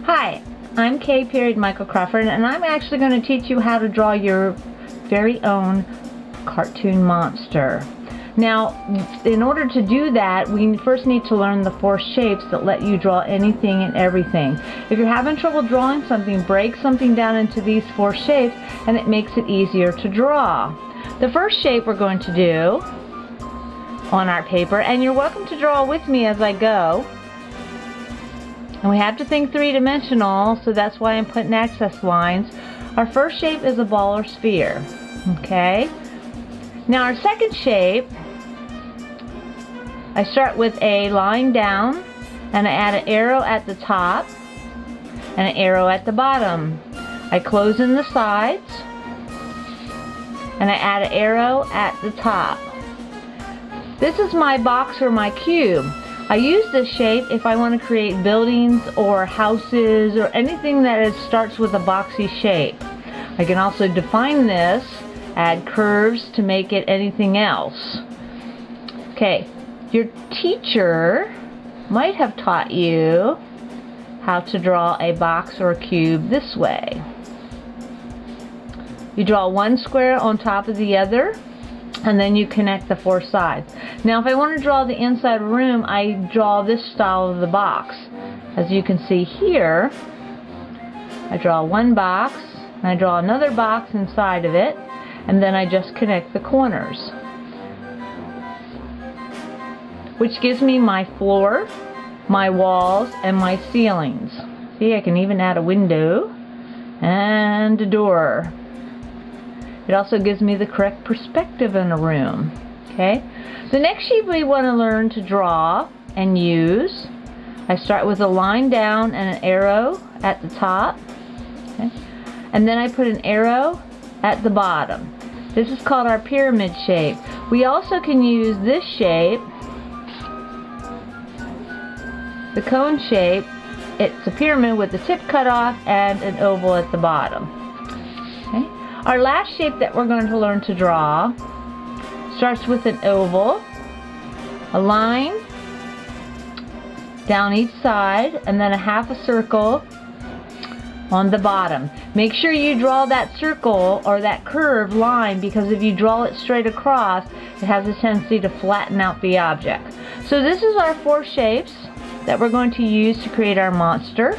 Hi, I'm Michael Crawford, and I'm actually going to teach you how to draw your very own cartoon monster. Now, in order to do that, we first need to learn the 4 shapes that let you draw anything and everything. If you're having trouble drawing something, break something down into these 4 shapes, and it makes it easier to draw. The first shape we're going to do on our paper, and you're welcome to draw with me as I go. And we have to think 3-dimensional, so that's why I'm putting access lines. Our first shape is a ball or sphere. Okay? Now our second shape, I start with a line down, and I add an arrow at the top and an arrow at the bottom. I close in the sides, and I add an arrow at the top. This is my box or my cube. I use this shape if I want to create buildings or houses or anything that starts with a boxy shape. I can also define this, add curves to make it anything else. Okay, your teacher might have taught you how to draw a box or a cube this way. You draw one square on top of the other, and then you connect the 4 sides. Now if I want to draw the inside room, I draw this style of the box. As you can see here, I draw one box, and I draw another box inside of it, and then I just connect the corners, which gives me my floor, my walls, and my ceilings. See, I can even add a window and a door. It also gives me the correct perspective in a room. Okay? The next shape we want to learn to draw and use, I start with a line down and an arrow at the top. Okay? And then I put an arrow at the bottom. This is called our pyramid shape. We also can use this shape, the cone shape. It's a pyramid with the tip cut off and an oval at the bottom. Okay? Our last shape that we're going to learn to draw starts with an oval, a line down each side, and then a half a circle on the bottom. Make sure you draw that circle or that curved line, because if you draw it straight across, it has a tendency to flatten out the object. So this is our 4 shapes that we're going to use to create our monster.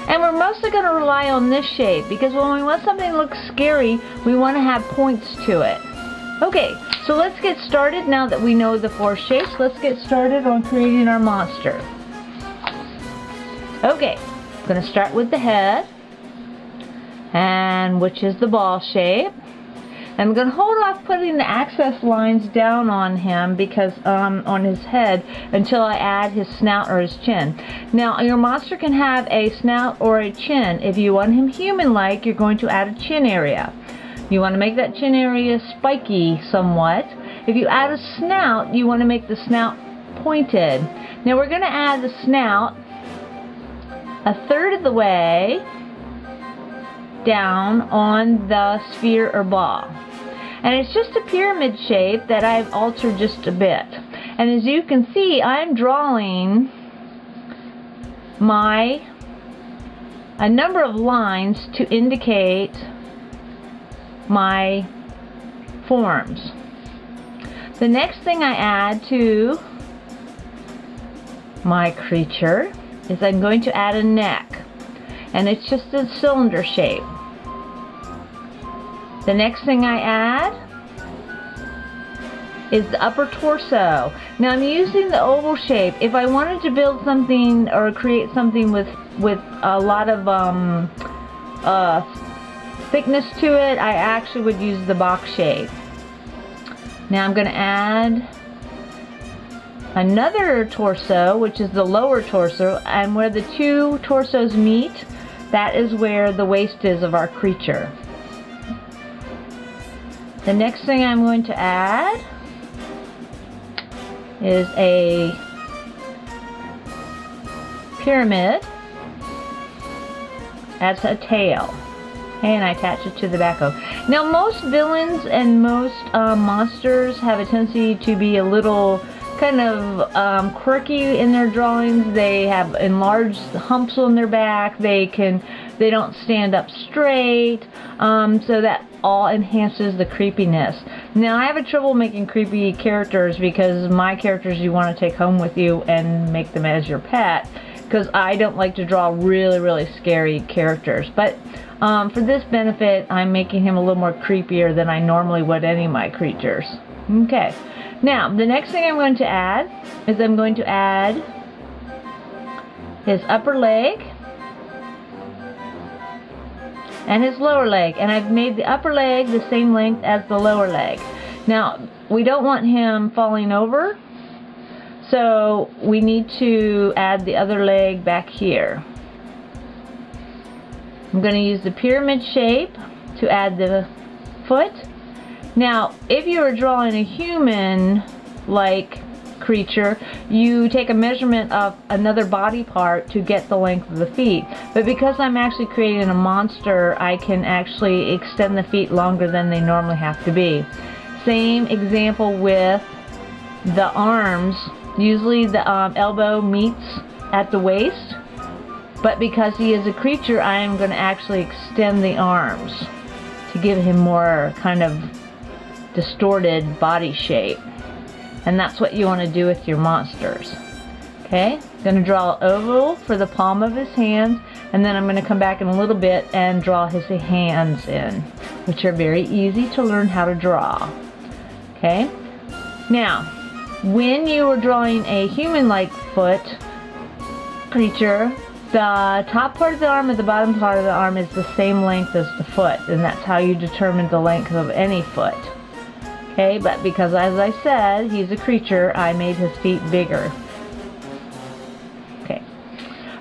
And we're mostly going to rely on this shape, because when we want something to look scary, we want to have points to it. Okay, so let's get started. Now that we know the 4 shapes, let's get started on creating our monster. Okay, I'm going to start with the head, and which is the ball shape. I'm going to hold off putting the access lines down on him, because on his head, until I add his snout or his chin. Now your monster can have a snout or a chin. If you want him human-like, you're going to add a chin area. You want to make that chin area spiky somewhat. If you add a snout, you want to make the snout pointed. Now we're going to add the snout 1/3 of the way down on the sphere or ball. And it's just a pyramid shape that I've altered just a bit. And as you can see, I'm drawing a number of lines to indicate my forms. The next thing I add to my creature is I'm going to add a neck. And it's just a cylinder shape. The next thing I add is the upper torso. Now I'm using the oval shape. If I wanted to build something or create something with a lot of thickness to it, I actually would use the box shape. Now I'm going to add another torso, which is the lower torso, and where the 2 torsos meet, that is where the waist is of our creature. The next thing I'm going to add is a pyramid as a tail. Okay, and I attach it to the back of. Now most villains and most monsters have a tendency to be a little kind of quirky in their drawings. They have enlarged humps on their back. They don't stand up straight. So that all enhances the creepiness. Now I have a trouble making creepy characters because my characters you want to take home with you and make them as your pet, because I don't like to draw really scary characters. But for this benefit, I'm making him a little more creepier than I normally would any of my creatures. Okay, now the next thing I'm going to add is I'm going to add his upper leg and his lower leg, and I've made the upper leg the same length as the lower leg. Now we don't want him falling over, so we need to add the other leg back here. I'm going to use the pyramid shape to add the foot. Now if you were drawing a human like creature, you take a measurement of another body part to get the length of the feet. But because I'm actually creating a monster, I can actually extend the feet longer than they normally have to be. Same example with the arms. Usually the elbow meets at the waist, but because he is a creature, I am going to actually extend the arms to give him more kind of distorted body shape. And that's what you want to do with your monsters. Okay, I'm going to draw an oval for the palm of his hand, and then I'm going to come back in a little bit and draw his hands in, which are very easy to learn how to draw. Okay, now when you are drawing a human-like foot creature, the top part of the arm and the bottom part of the arm is the same length as the foot, and that's how you determine the length of any foot. Okay, but because as I said, he's a creature, I made his feet bigger.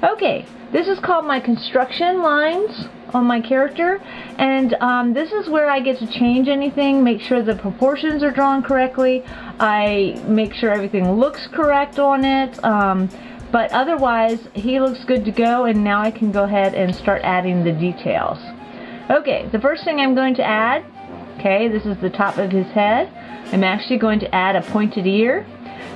Okay, this is called my construction lines on my character, and this is where I get to change anything, make sure the proportions are drawn correctly, I make sure everything looks correct on it, but otherwise he looks good to go, and now I can go ahead and start adding the details. Okay, the first thing I'm going to add, okay, this is the top of his head. I'm actually going to add a pointed ear.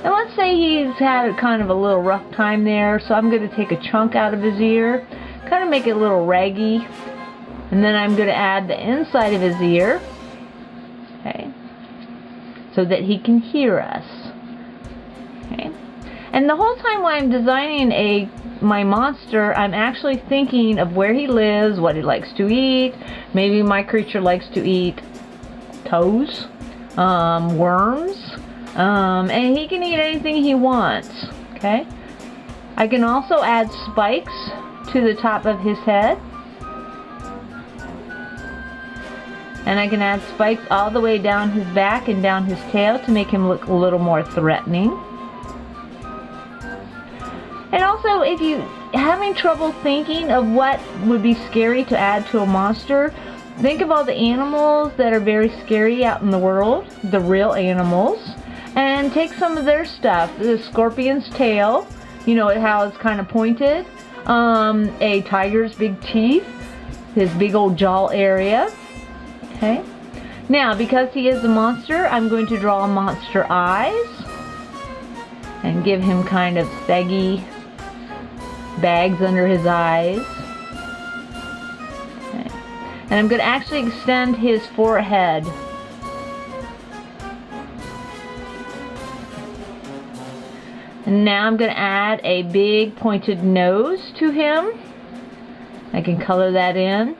And let's say he's had kind of a little rough time there, so I'm going to take a chunk out of his ear, kind of make it a little raggy. And then I'm going to add the inside of his ear, okay, so that he can hear us. Okay. And the whole time while I'm designing my monster, I'm actually thinking of where he lives, what he likes to eat. Maybe my creature likes to eat toes, worms, and he can eat anything he wants. Okay, I can also add spikes to the top of his head, and I can add spikes all the way down his back and down his tail to make him look a little more threatening. And also, if you're having trouble thinking of what would be scary to add to a monster, think of all the animals that are very scary out in the world, the real animals, and take some of their stuff. The scorpion's tail, you know how it's kind of pointed, a tiger's big teeth, his big old jaw area. Okay. Now, because he is a monster, I'm going to draw monster eyes and give him kind of saggy bags under his eyes. Okay. And I'm going to actually extend his forehead. And now I'm going to add a big pointed nose to him. I can color that in.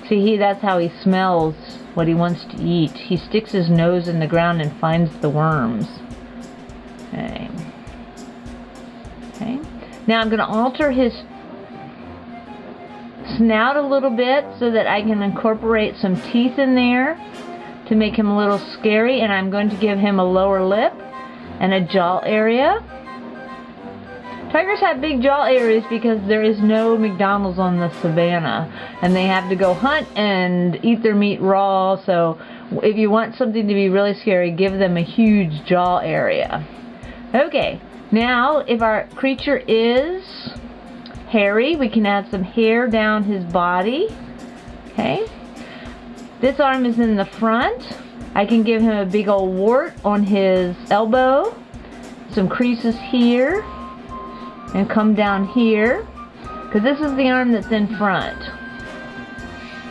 See, that's how he smells what he wants to eat. He sticks his nose in the ground and finds the worms. Okay. Okay. Now I'm going to alter his snout a little bit so that I can incorporate some teeth in there to make him a little scary, and I'm going to give him a lower lip and a jaw area. Tigers have big jaw areas because there is no McDonald's on the savannah, and they have to go hunt and eat their meat raw. So if you want something to be really scary, give them a huge jaw area. Okay, now if our creature is hairy, we can add some hair down his body. Okay, this arm is in the front. I can give him a big old wart on his elbow, some creases here and come down here, because this is the arm that's in front.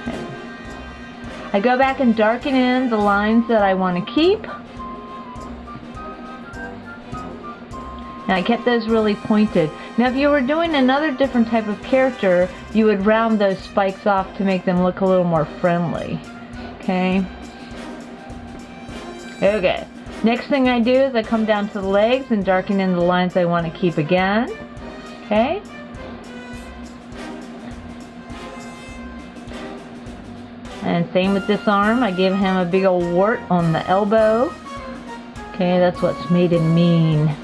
Okay. I go back and darken in the lines that I want to keep. And I kept those really pointed. Now if you were doing another different type of character, you would round those spikes off to make them look a little more friendly. Okay. Okay. Next thing I do is I come down to the legs and darken in the lines I want to keep again. Okay. And same with this arm. I give him a big old wart on the elbow. Okay, that's what's made him mean.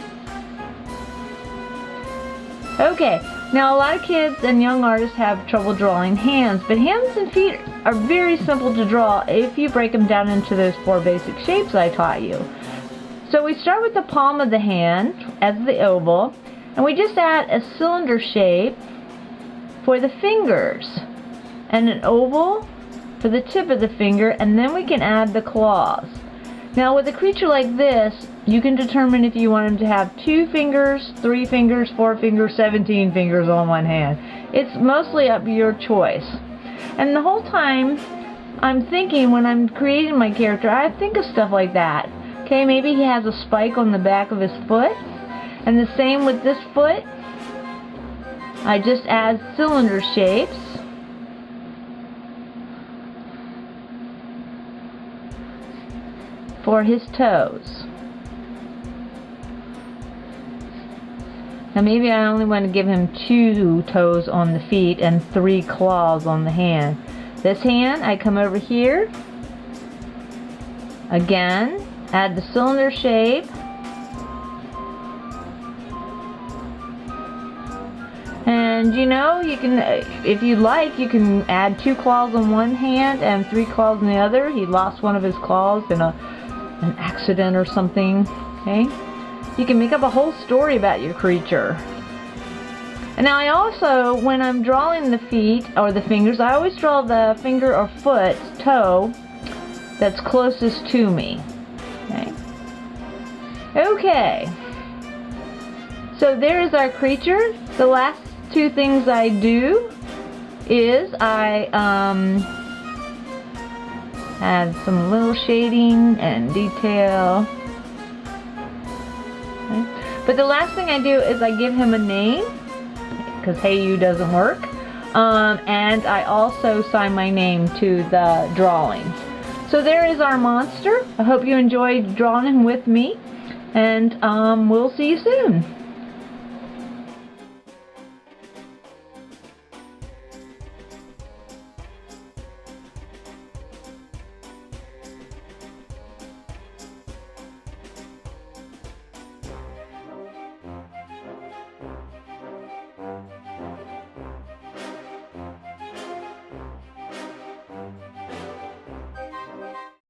Okay, now a lot of kids and young artists have trouble drawing hands, but hands and feet are very simple to draw if you break them down into those 4 basic shapes I taught you. So we start with the palm of the hand as the oval, and we just add a cylinder shape for the fingers and an oval for the tip of the finger, and then we can add the claws. Now with a creature like this, you can determine if you want him to have 2 fingers, 3 fingers, 4 fingers, 17 fingers on one hand. It's mostly up to your choice. And the whole time I'm thinking, when I'm creating my character, I think of stuff like that. Okay, maybe he has a spike on the back of his foot, and the same with this foot. I just add cylinder shapes. For his toes. Now maybe I only want to give him 2 toes on the feet and 3 claws on the hand. This hand, I come over here. Again, add the cylinder shape. And you know, you can, if you like, you can add 2 claws on one hand and 3 claws on the other. He lost one of his claws in an accident or something. Okay, you can make up a whole story about your creature. And now I also, when I'm drawing the feet or the fingers, I always draw the finger or foot, toe, that's closest to me. Okay. Okay. So there is our creature. The last 2 things I do is I add some little shading and detail. Okay. But the last thing I do is I give him a name, because Hey You doesn't work. And I also sign my name to the drawings. So there is our monster. I hope you enjoyed drawing him with me, and we'll see you soon.